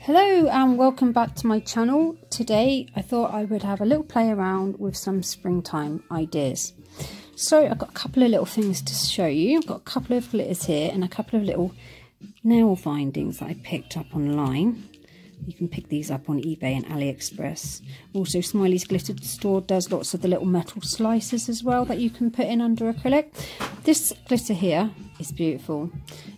Hello and welcome back to my channel. Today I thought I would have a little play around with some springtime ideas. So I've got a couple of little things to show you. I've got a couple of glitters here and a couple of little nail findings that I picked up online. You can pick these up on eBay and AliExpress. Also, Smileys Glitter Store does lots of the little metal slices as well that you can put in under acrylic. This glitter here is beautiful.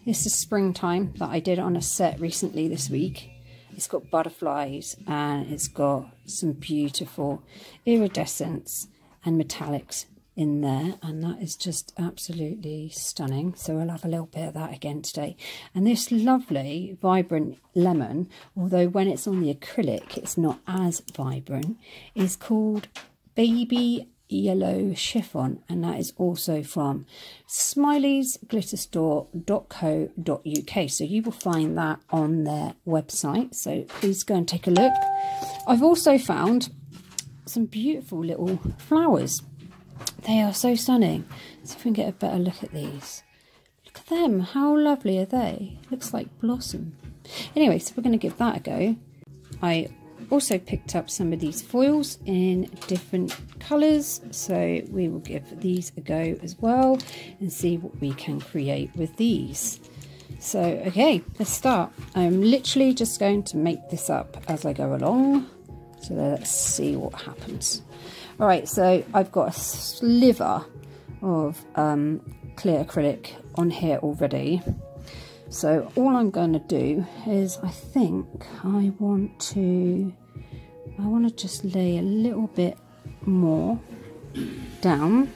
This is springtime that I did on a set recently this week. It's got butterflies and it's got some beautiful iridescence and metallics in there, and that is just absolutely stunning. So I'll have a little bit of that again today. And this lovely vibrant lemon, although when it's on the acrylic it's not as vibrant, is called Baby Yellow Chiffon, and that is also from smileysglitterstore.co.uk. so you will find that on their website, so please go and take a look. I've also found some beautiful little flowers. They are so stunning. Let's see if we can get a better look at these. Look at them, how lovely are they? Looks like blossom. Anyway, so we're going to give that a go. I also picked up some of these foils in different colours, so we will give these a go as well and see what we can create with these. So okay, let's start. I'm literally just going to make this up as I go along, so let's see what happens. Alright, so I've got a sliver of clear acrylic on here already. So all I'm going to do is I want to just lay a little bit more down,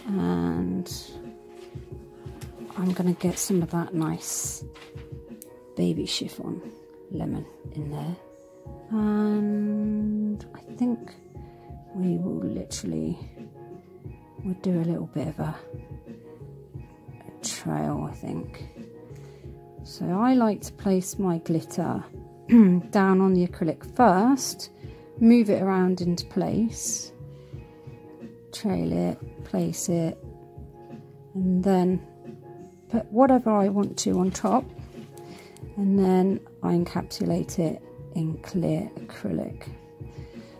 and I'm going to get some of that nice baby chiffon lemon in there, and I think we'll do a little bit of a trail, I think. So I like to place my glitter down on the acrylic first, move it around into place, trail it, place it, and then put whatever I want to on top, and then I encapsulate it in clear acrylic.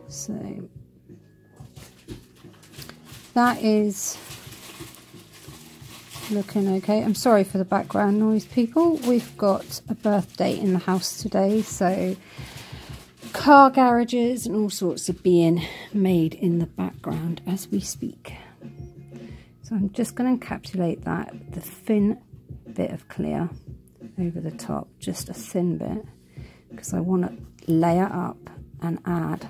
So that is looking okay. I'm sorry for the background noise, people. We've got a birthday in the house today, so car garages and all sorts are being made in the background as we speak. So I'm just going to encapsulate that with the thin bit of clear over the top, just a thin bit, because I want to layer up and add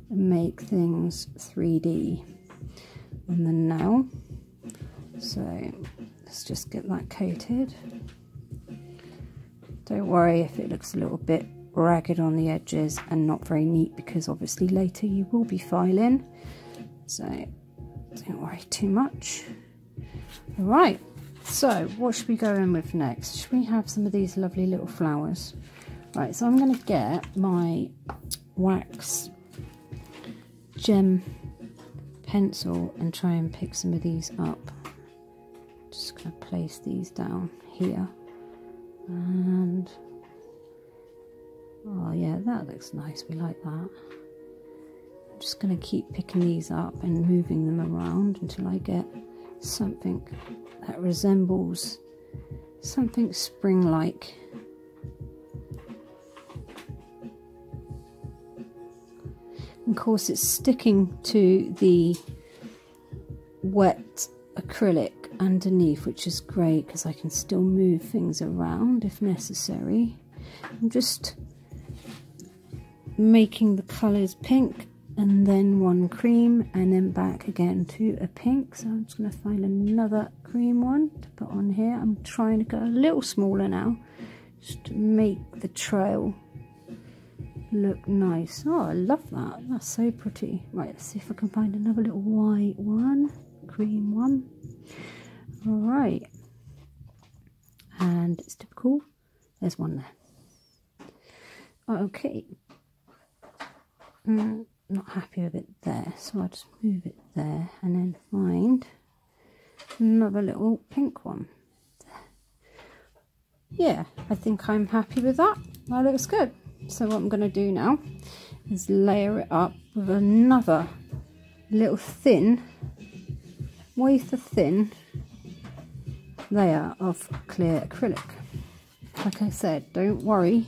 and make things 3D on the nail. So let's just get that coated. Don't worry if it looks a little bit ragged on the edges and not very neat, because obviously later you will be filing, so don't worry too much. Alright, so what should we go in with next? Should we have some of these lovely little flowers? Right, so I'm going to get my wax gem pencil and try and pick some of these up. Just going to place these down here, and oh yeah, that looks nice, we like that. I'm just going to keep picking these up and moving them around until I get something that resembles something spring-like. Of course, it's sticking to the wet acrylic underneath, which is great because I can still move things around if necessary. I'm just making the colours pink and then one cream and then back again to a pink. So I'm just going to find another cream one to put on here. I'm trying to go a little smaller now just to make the trail look nice. Oh, I love that. That's so pretty. Right, let's see if I can find another little white one, cream one. All right, and it's typical. There's one there. Okay, not happy with it there, so I'll just move it there and then find another little pink one. Yeah, I think I'm happy with that. That looks good. So what I'm going to do now is layer it up with another little thin, wafer thin layer of clear acrylic. Like I said, don't worry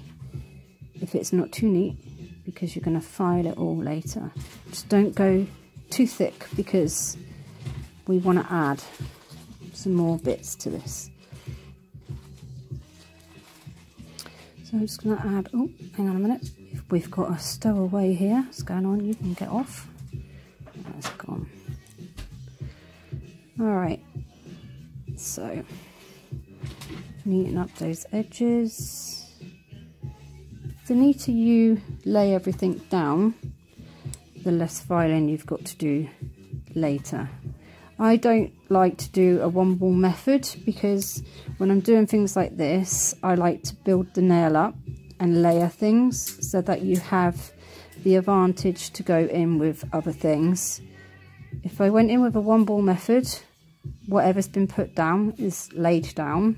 if it's not too neat, because you're going to file it all later. Just don't go too thick, because we want to add some more bits to this. So I'm just going to add, oh, hang on a minute. We've got a stowaway here. What's going on? You can get off. That's gone. Alright, so neaten up those edges. The neater you lay everything down, the less filing you've got to do later. I don't like to do a one ball method, because when I'm doing things like this, I like to build the nail up and layer things so that you have the advantage to go in with other things. If I went in with a one ball method, whatever's been put down is laid down,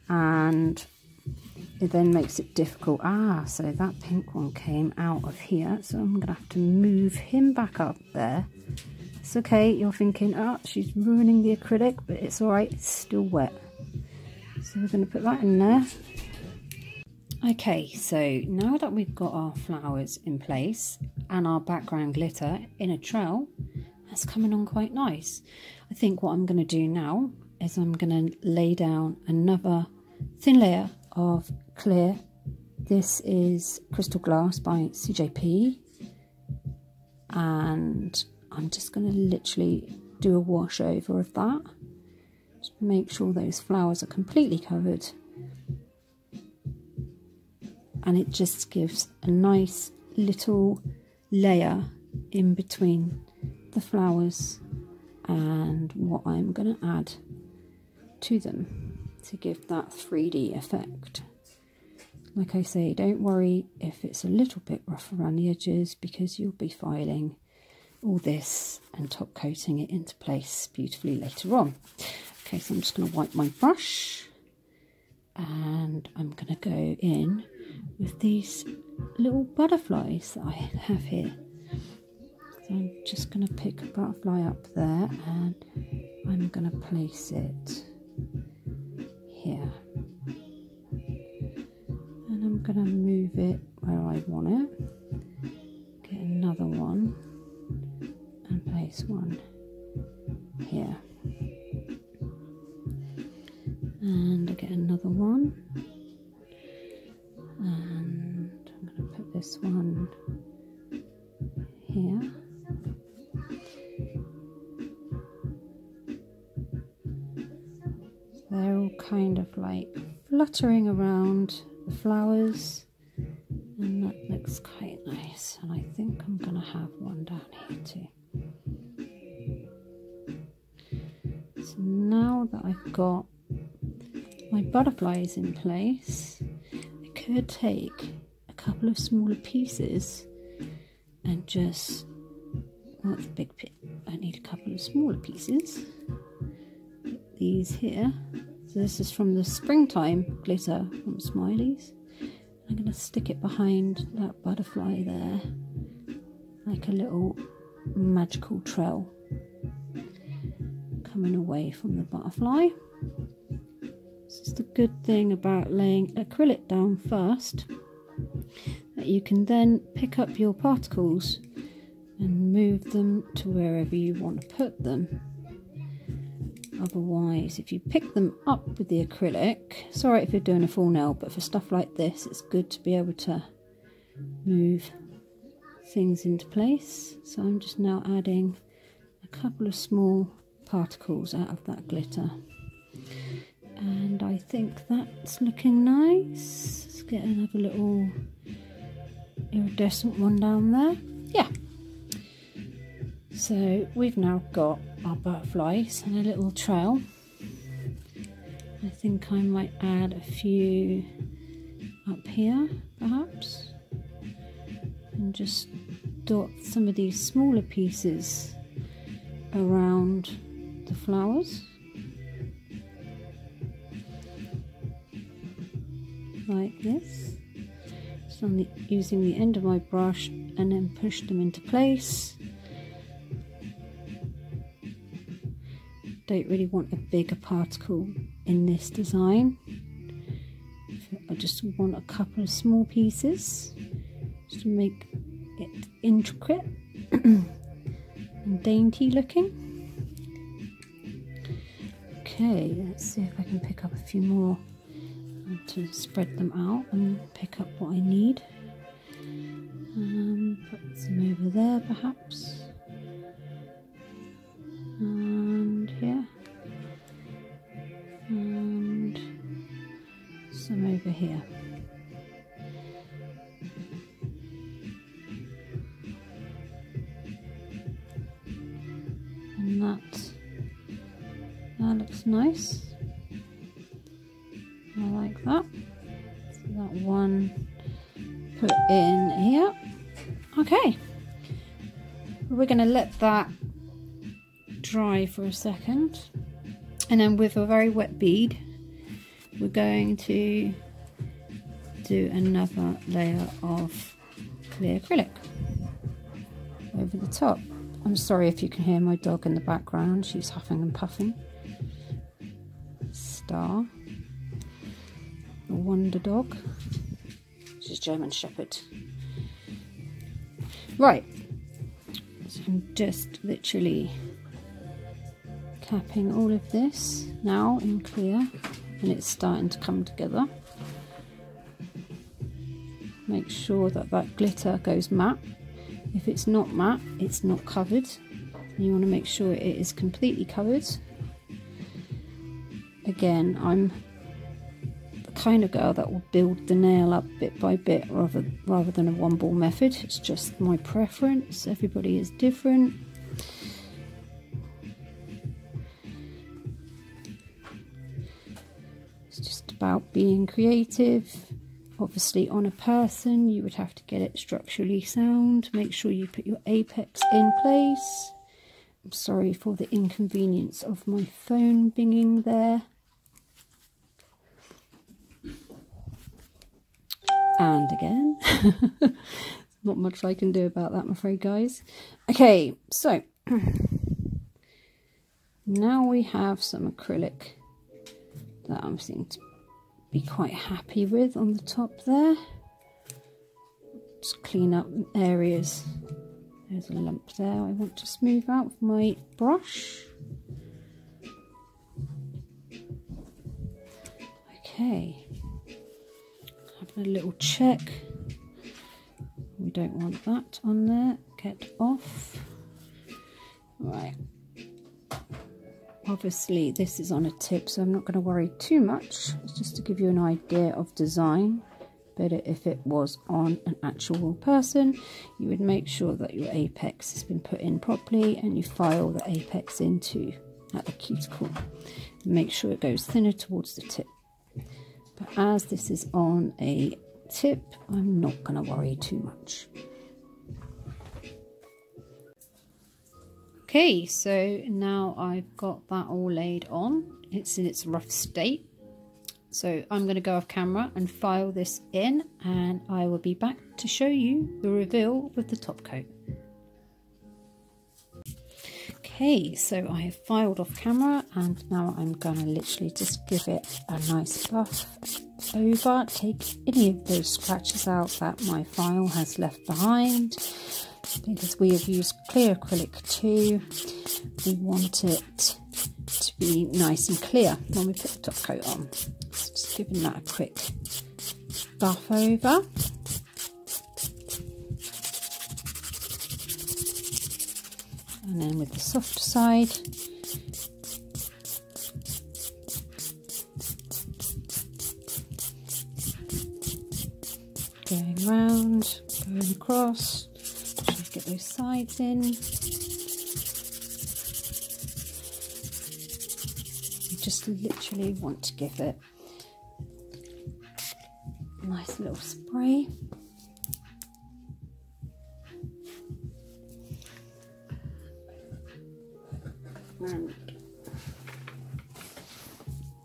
and it then makes it difficult. So that pink one came out of here, so I'm gonna have to move him back up there. It's okay, you're thinking, she's ruining the acrylic, but it's all right, it's still wet. So we're going to put that in there. Okay, so now that we've got our flowers in place and our background glitter in a trail, that's coming on quite nice. I think what I'm going to do now is I'm going to lay down another thin layer of clear. This is Crystal Glass by CJP, and I'm just going to literally do a wash over of that. Just make sure those flowers are completely covered. And it just gives a nice little layer in between the flowers and what I'm going to add to them to give that 3D effect. Like I say, don't worry if it's a little bit rough around the edges, because you'll be filing all this and top coating it into place beautifully later on. Okay, so I'm just going to wipe my brush, and I'm going to go in with these little butterflies that I have here. So I'm just going to pick a butterfly up there, and I'm going to place it here, and I'm going to move it where I want it. Get another one and place one here, and I get another one, and I'm going to put this one here. They're all kind of like fluttering around the flowers, and that looks quite nice. And I think I'm going to have one down here too. So now that I've got my butterflies in place, I could take a couple of smaller pieces and just, that's a big bit, I need a couple of smaller pieces. Put these here. So this is from the springtime glitter from Smileys. I'm going to stick it behind that butterfly there, like a little magical trail coming away from the butterfly. This is the good thing about laying acrylic down first, that you can then pick up your particles and move them to wherever you want to put them. Otherwise, if you pick them up with the acrylic, sorry if you're doing a full nail, but for stuff like this, it's good to be able to move things into place. So I'm just now adding a couple of small particles out of that glitter. And I think that's looking nice. Let's get another little iridescent one down there. Yeah. So we've now got our butterflies and a little trail. I think I might add a few up here, perhaps, and just dot some of these smaller pieces around the flowers, like this. just on using the end of my brush, and then push them into place. Don't really want a bigger particle in this design. I just want a couple of small pieces just to make it intricate and dainty looking. Okay, let's see if I can pick up a few more to spread them out and pick up what I need. Put some over there perhaps, and here, and some over here. And that looks nice. I like that. So that one put in here. Okay, we're going to let that dry for a second, and then with a very wet bead we're going to do another layer of clear acrylic over the top. I'm sorry if you can hear my dog in the background, she's huffing and puffing. Star, the wonder dog. She's German Shepherd. Right, so I'm just literally capping all of this now in clear, and it's starting to come together. Make sure that that glitter goes matte. If it's not matte, it's not covered. You want to make sure it is completely covered. Again, I'm the kind of girl that will build the nail up bit by bit rather than a one ball method. It's just my preference. Everybody is different. It's just about being creative. Obviously on a person you would have to get it structurally sound. Make sure you put your apex in place. I'm sorry for the inconvenience of my phone binging there. And again. Not much I can do about that, I'm afraid, guys. Okay, so now we have some acrylic that I'm seeming to be quite happy with on the top there. Just clean up areas. There's a lump there I want to smooth out with my brush. Okay, having a little check. We don't want that on there. Get off. Right. Obviously this is on a tip, so I'm not going to worry too much. It's just to give you an idea of design. Better if it was on an actual person. You would make sure that your apex has been put in properly, and you file the apex into at the cuticle. Make sure it goes thinner towards the tip. But as this is on a tip, I'm not going to worry too much. Okay, so now I've got that all laid on. It's in its rough state. So I'm going to go off camera and file this in, and I will be back to show you the reveal with the top coat. Okay, so I have filed off camera, and now I'm going to literally just give it a nice buff over. Take any of those scratches out that my file has left behind, because we have used clear acrylic too. We want it to be nice and clear when we put the top coat on. So just giving that a quick buff over. And then with the soft side, going round, going across, just get those sides in. You just literally want to give it a nice little spray. And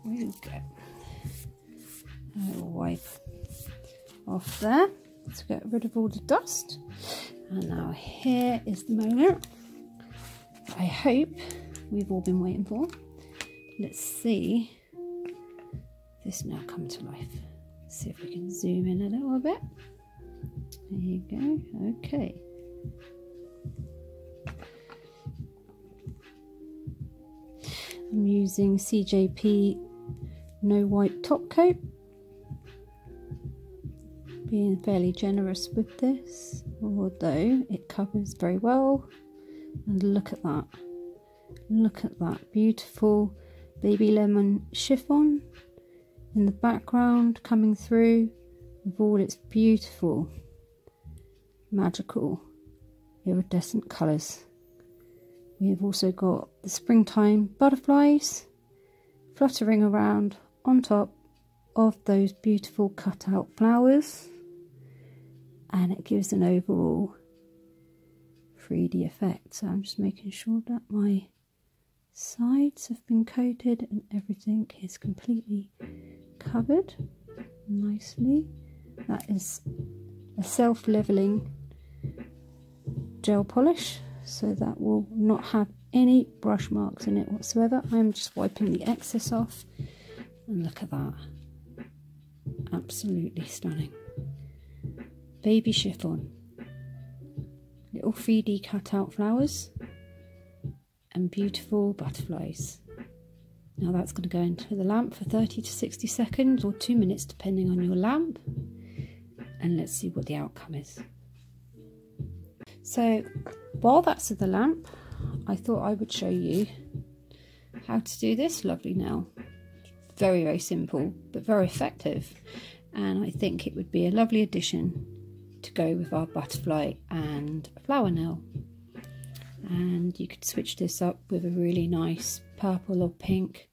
we get a little wipe off there. to get rid of all the dust. And now here is the moment I hope we've all been waiting for. Let's see this now come to life. See if we can zoom in a little bit. There you go. Okay. I'm using CJP No White Top Coat. Being fairly generous with this, although it covers very well. And look at that. Look at that beautiful baby lemon chiffon in the background coming through with all its beautiful, magical, iridescent colours. We have also got the springtime butterflies fluttering around on top of those beautiful cut out flowers, and it gives an overall 3D effect. So I'm just making sure that my sides have been coated and everything is completely covered nicely. That is a self-leveling gel polish, so that will not have any brush marks in it whatsoever. I'm just wiping the excess off, and look at that. Absolutely stunning. Baby chiffon, little 3D cut out flowers and beautiful butterflies. Now that's going to go into the lamp for 30 to 60 seconds or 2 minutes depending on your lamp, and let's see what the outcome is. So while that's in the lamp, I thought I would show you how to do this lovely nail. Very, very simple but very effective, and I think it would be a lovely addition to go with our butterfly and flower nail. And you could switch this up with a really nice purple or pink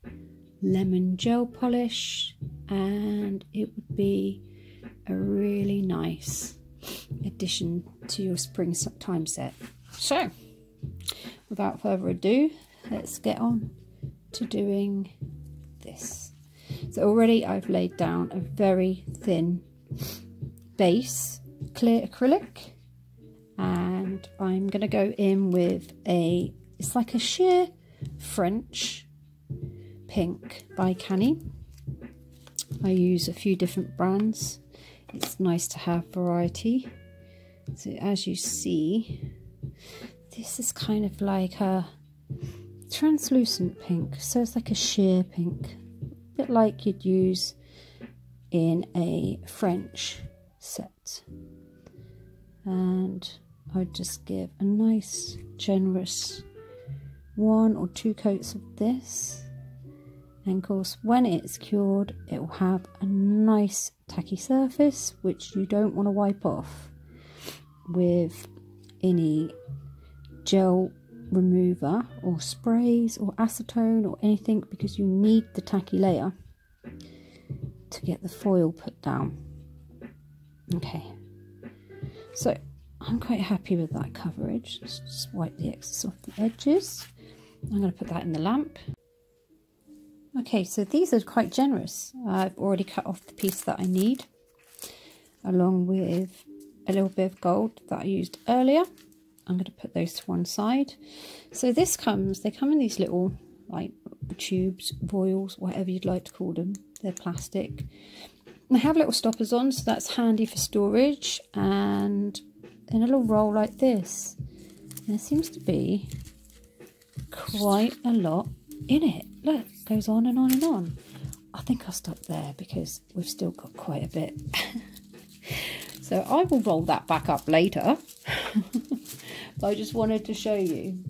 lemon gel polish, and it would be a really nice addition to your springtime set. So without further ado, let's get on to doing this. So already I've laid down a very thin base clear acrylic, and I'm going to go in with it's like a sheer French pink by Canni. I use a few different brands. It's nice to have variety. So as you see, this is kind of like a translucent pink, so it's like a sheer pink, a bit like you'd use in a French set. And I'd just give a nice generous 1 or 2 coats of this, and of course when it's cured it will have a nice tacky surface which you don't want to wipe off with any gel remover or sprays or acetone or anything, because you need the tacky layer to get the foil put down. Okay, so I'm quite happy with that coverage. Let's just wipe the excess off the edges. I'm going to put that in the lamp. Okay, so these are quite generous. I've already cut off the piece that I need, along with a little bit of gold that I used earlier. I'm going to put those to one side. So they come in these little like tubes, foils, whatever you'd like to call them. They're plastic. They have little stoppers on, so that's handy for storage, and in a little roll like this. There seems to be quite a lot in it. Look, it goes on and on and on. I think I'll stop there because we've still got quite a bit. So I will roll that back up later. But I just wanted to show you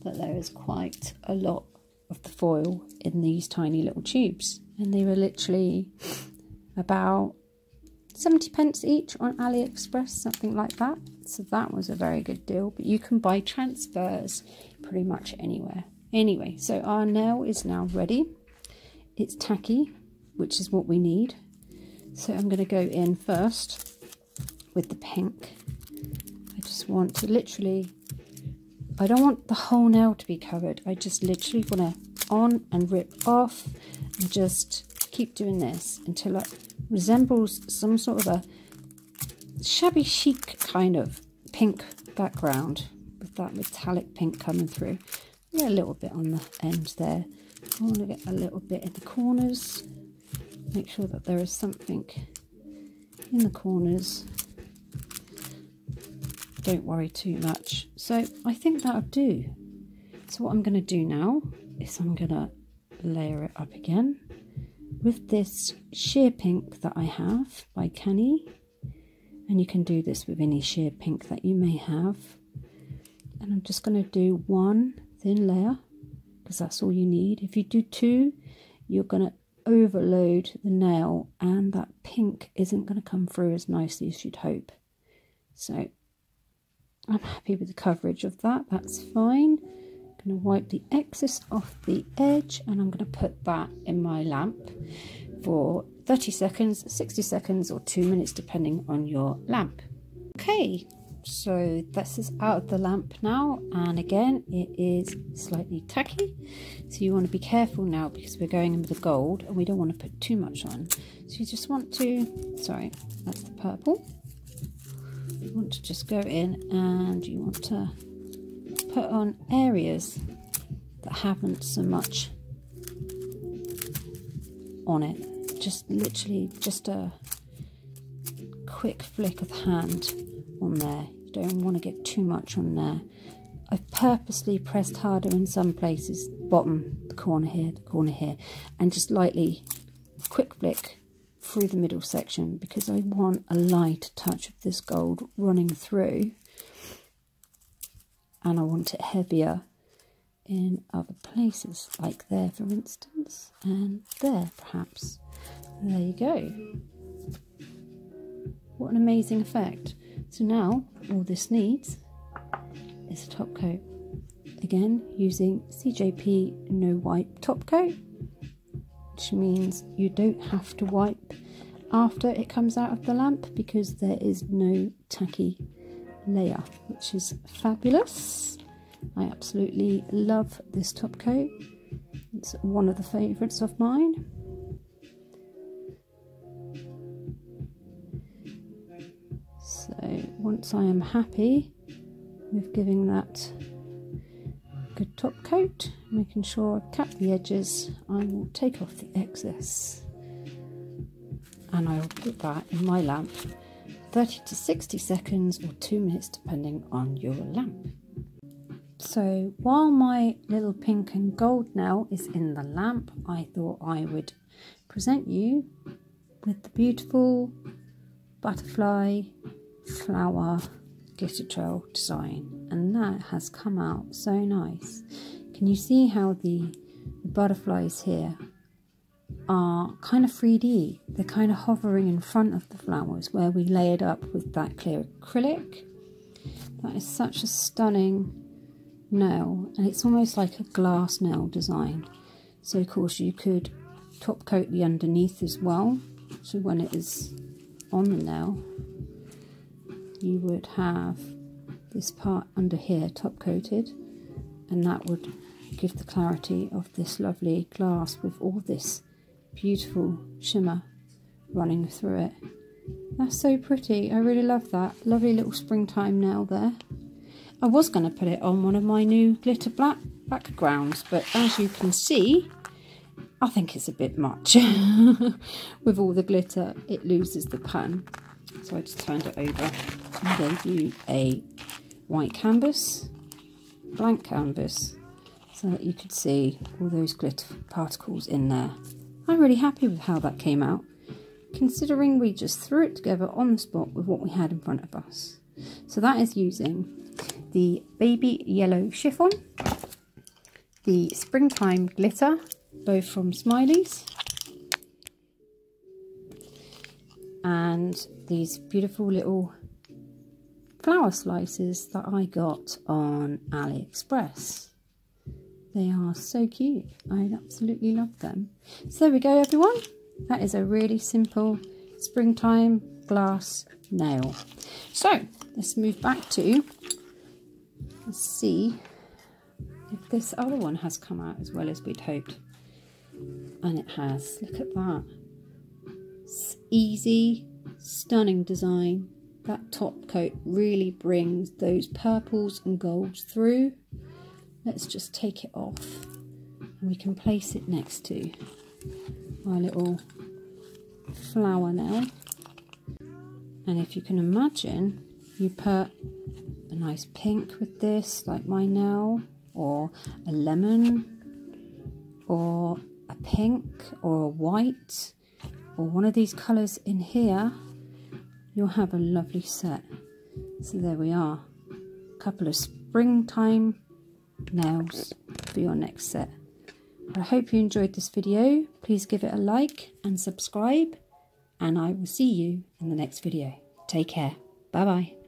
that there is quite a lot of the foil in these tiny little tubes, and they were literally about 70p each on AliExpress, something like that. So that was a very good deal, but you can buy transfers pretty much anywhere. Anyway, so our nail is now ready. It's tacky, which is what we need. So I'm going to go in first with the pink. I just want to literally, I don't want the whole nail to be covered. I just literally want to on and rip off and just keep doing this until it resembles some sort of shabby chic kind of pink background with that metallic pink coming through. A little bit on the end there. I want to get a little bit in the corners. Make sure that there is something in the corners. Don't worry too much. So I think that'll do. So what I'm going to do now is I'm going to layer it up again with this sheer pink that I have by Canni. And you can do this with any sheer pink that you may have. And I'm just going to do one thin layer because that's all you need. If you do two, you're going to overload the nail and that pink isn't going to come through as nicely as you'd hope. So I'm happy with the coverage of that. That's fine. I'm going to wipe the excess off the edge and I'm going to put that in my lamp for 30 seconds, 60 seconds or 2 minutes depending on your lamp. Okay, so this is out of the lamp now, and again it is slightly tacky, so you want to be careful now because we're going in with the gold and we don't want to put too much on. So you just want to, sorry, that's the purple. You want to just go in and you want to put on areas that haven't so much on it. Just literally just a quick flick of the hand on there. You don't want to get too much on there. I've purposely pressed harder in some places, bottom, the corner here, and just lightly quick flick through the middle section because I want a light touch of this gold running through, and I want it heavier in other places, like there for instance, and there perhaps. There you go. What an amazing effect. So now all this needs is a top coat. Again, using CJP no wipe top coat, which means you don't have to wipe after it comes out of the lamp because there is no tacky layer, which is fabulous. I absolutely love this top coat. It's one of the favourites of mine. So once I am happy with giving that good top coat, making sure I've capped the edges, I will take off the excess and I will put that in my lamp 30 to 60 seconds or 2 minutes depending on your lamp. So while my little pink and gold nail is in the lamp, I thought I would present you with the beautiful butterfly flower glitter trail design, and that has come out so nice. Can you see how the butterflies here are kind of 3D? They're kind of hovering in front of the flowers where we layered up with that clear acrylic. That is such a stunning nail, and it's almost like a glass nail design. So of course you could top coat the underneath as well, so when it is on the nail you would have this part under here top coated, and that would give the clarity of this lovely glass with all this beautiful shimmer running through it. That's so pretty. I really love that. Lovely little springtime nail there. I was going to put it on one of my new glitter black backgrounds, but as you can see, I think it's a bit much. With all the glitter, it loses the pattern. So I just turned it over and gave you a white canvas, blank canvas, so that you could see all those glitter particles in there. I'm really happy with how that came out, considering we just threw it together on the spot with what we had in front of us. So that is using the baby yellow chiffon, the springtime glitter, both from Smileys, and these beautiful little flower slices that I got on AliExpress. They are so cute. I absolutely love them. So there we go, everyone. That is a really simple springtime glass nail. So let's move back to, let's see if this other one has come out as well as we'd hoped. And it has. Look at that. It's easy, stunning design. that top coat really brings those purples and golds through. Let's just take it off and we can place it next to our little flower now. And if you can imagine, you put a nice pink with this, like mine now, or a lemon, or a pink, or a white, or one of these colours in here, you'll have a lovely set. So there we are, a couple of springtime nails for your next set. I hope you enjoyed this video. Please give it a like and subscribe, and I will see you in the next video. Take care. Bye bye.